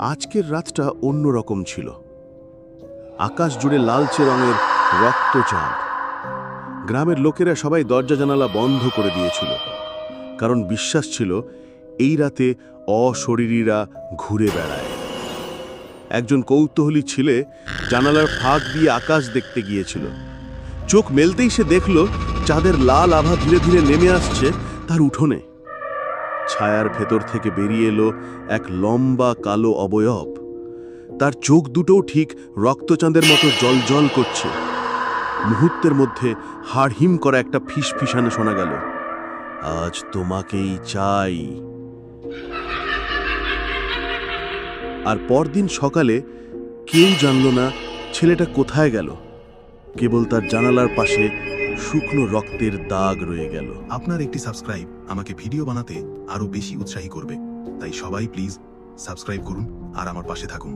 আজকের রাতটা অন্যরকম ছিল। আকাশ জুড়ে লালচে রঙের রক্তচাঁদ। গ্রামের লোকেরা সবাই দরজা জানালা বন্ধ করে দিয়েছিল, কারণ বিশ্বাস ছিল এই রাতে অশরীরীরা ঘুরে বেড়ায়। একজন কৌতূহলী ছেলে জানালার ফাঁক দিয়ে আকাশ দেখতে গিয়েছিল। চোখ মেলতেই সে দেখল চাঁদের লাল আভা ধীরে ধীরে নেমে আসছে তার উঠোনে। ছায়ার ভেতর থেকে বেরিয়ে এলো এক লম্বা কালো অবয়ব। তার চোখ দুটোও ঠিক রক্তচাঁদের মতো জ্বলজ্বল করছে। মুহূর্তের মধ্যে হাড়হিম করা একটা ফিসফিসানো শোনা গেল, আজ তোমাকেই চাই। আর পরদিন সকালে কেউ জানল না ছেলেটা কোথায় গেল। কেবল তার জানালার পাশে শুকনো রক্তের দাগ রয়ে গেল। আপনার একটি সাবস্ক্রাইব আমাকে ভিডিও বানাতে আরো বেশি উৎসাহী করবে, তাই সবাই প্লিজ সাবস্ক্রাইব করুন আর আমার পাশে থাকুন।